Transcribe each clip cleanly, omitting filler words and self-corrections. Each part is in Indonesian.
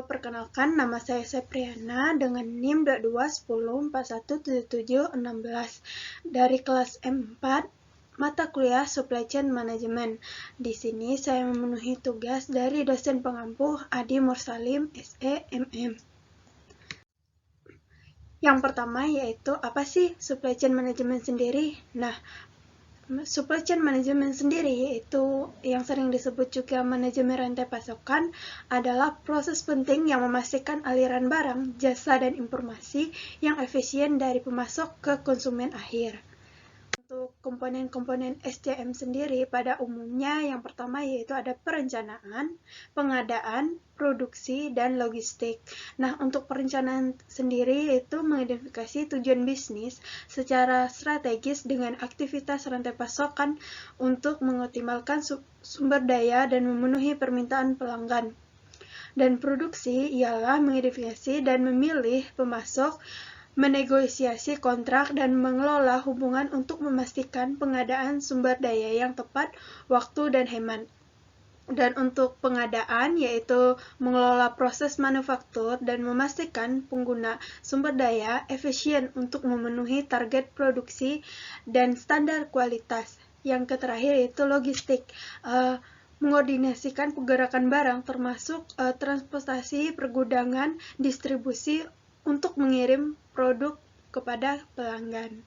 Perkenalkan, nama saya Sepriana dengan NIM 2210417716 dari kelas M4 mata kuliah Supply Chain Management. Di sini saya memenuhi tugas dari dosen pengampu Adi Mursalim, SE, MM. Yang pertama yaitu apa sih Supply Chain Management sendiri? Nah, supply chain management sendiri, yaitu yang sering disebut juga manajemen rantai pasokan, adalah proses penting yang memastikan aliran barang, jasa, dan informasi yang efisien dari pemasok ke konsumen akhir. Untuk komponen-komponen SCM sendiri pada umumnya yang pertama yaitu ada perencanaan, pengadaan, produksi, dan logistik. Nah, untuk perencanaan sendiri itu mengidentifikasi tujuan bisnis secara strategis dengan aktivitas rantai pasokan untuk mengoptimalkan sumber daya dan memenuhi permintaan pelanggan. Dan produksi ialah mengidentifikasi dan memilih pemasok, menegosiasi kontrak, dan mengelola hubungan untuk memastikan pengadaan sumber daya yang tepat waktu dan hemat. Dan untuk pengadaan yaitu mengelola proses manufaktur dan memastikan pengguna sumber daya efisien untuk memenuhi target produksi dan standar kualitas. Yang terakhir yaitu logistik, mengordinasikan pergerakan barang termasuk transportasi, pergudangan, distribusi untuk mengirim produk kepada pelanggan.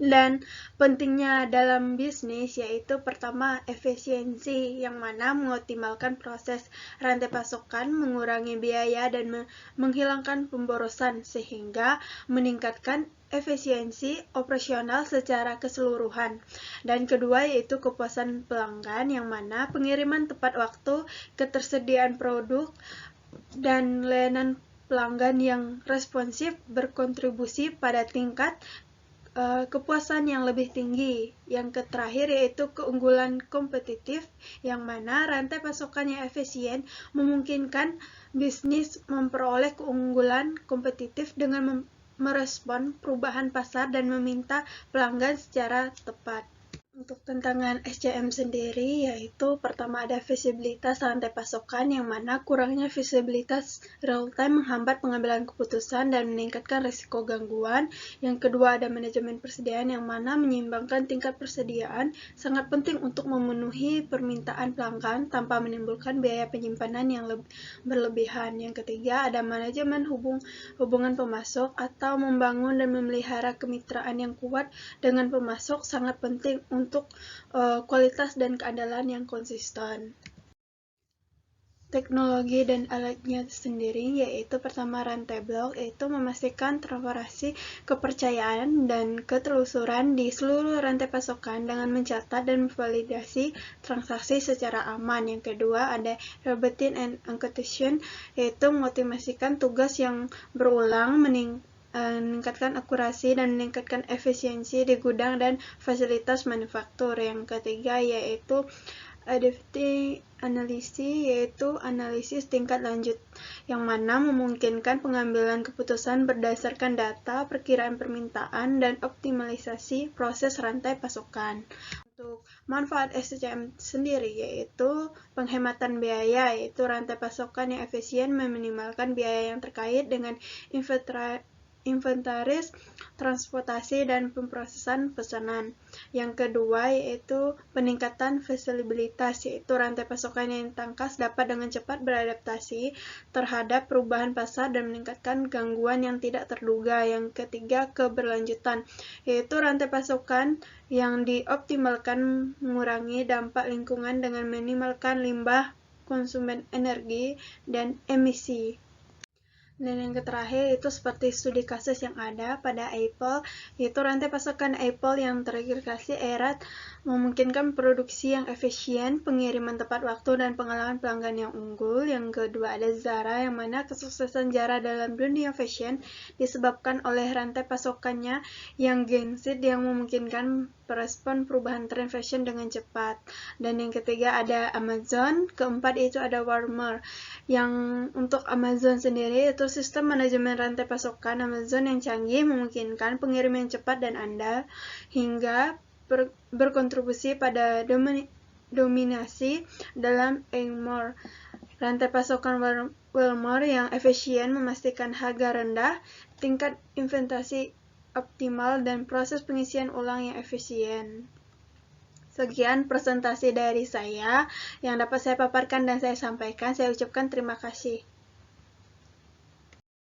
Dan pentingnya dalam bisnis yaitu pertama efisiensi, yang mana mengoptimalkan proses rantai pasokan, mengurangi biaya dan menghilangkan pemborosan sehingga meningkatkan efisiensi operasional secara keseluruhan. Dan kedua yaitu kepuasan pelanggan, yang mana pengiriman tepat waktu, ketersediaan produk, dan layanan pelanggan yang responsif berkontribusi pada tingkat kepuasan yang lebih tinggi. Yang terakhir yaitu keunggulan kompetitif, yang mana rantai pasokan yang efisien memungkinkan bisnis memperoleh keunggulan kompetitif dengan merespon perubahan pasar dan meminta pelanggan secara tepat. Untuk tantangan SCM sendiri yaitu pertama ada visibilitas rantai pasokan, yang mana kurangnya visibilitas real time menghambat pengambilan keputusan dan meningkatkan risiko gangguan. Yang kedua ada manajemen persediaan, yang mana menyeimbangkan tingkat persediaan sangat penting untuk memenuhi permintaan pelanggan tanpa menimbulkan biaya penyimpanan yang berlebihan. Yang ketiga ada manajemen hubungan pemasok atau membangun dan memelihara kemitraan yang kuat dengan pemasok sangat penting untuk kualitas dan keandalan yang konsisten. Teknologi dan alatnya sendiri yaitu pertama rantai blok, yaitu memastikan transparansi, kepercayaan, dan ketelusuran di seluruh rantai pasokan dengan mencatat dan memvalidasi transaksi secara aman. Yang kedua ada robotic and execution, yaitu mengoptimasikan tugas yang berulang, meningkatkan akurasi dan meningkatkan efisiensi di gudang dan fasilitas manufaktur. Yang ketiga yaitu adaptive analisis, yaitu analisis tingkat lanjut, yang mana memungkinkan pengambilan keputusan berdasarkan data, perkiraan permintaan, dan optimalisasi proses rantai pasokan. Untuk manfaat SCM sendiri yaitu penghematan biaya, yaitu rantai pasokan yang efisien meminimalkan biaya yang terkait dengan inventaris, transportasi, dan pemrosesan pesanan. Yang kedua yaitu peningkatan visibilitas, yaitu rantai pasokan yang tangkas dapat dengan cepat beradaptasi terhadap perubahan pasar dan meningkatkan gangguan yang tidak terduga. Yang ketiga keberlanjutan, yaitu rantai pasokan yang dioptimalkan mengurangi dampak lingkungan dengan minimalkan limbah, konsumen energi, dan emisi. Dan yang terakhir itu seperti studi kasus yang ada pada Apple, yaitu rantai pasokan Apple yang terintegrasi erat memungkinkan produksi yang efisien, pengiriman tepat waktu, dan pengalaman pelanggan yang unggul. Yang kedua ada Zara, yang mana kesuksesan Zara dalam dunia fashion disebabkan oleh rantai pasokannya yang gesit yang memungkinkan merespon perubahan tren fashion dengan cepat. Dan yang ketiga ada Amazon, keempat itu ada Walmart. Yang untuk Amazon sendiri itu sistem manajemen rantai pasokan Amazon yang canggih memungkinkan pengiriman yang cepat dan andal hingga berkontribusi pada dominasi dalam e-commerce. Rantai pasokan Walmart yang efisien memastikan harga rendah, tingkat investasi optimal, dan proses pengisian ulang yang efisien. Sekian presentasi dari saya yang dapat saya paparkan dan saya sampaikan. Saya ucapkan terima kasih.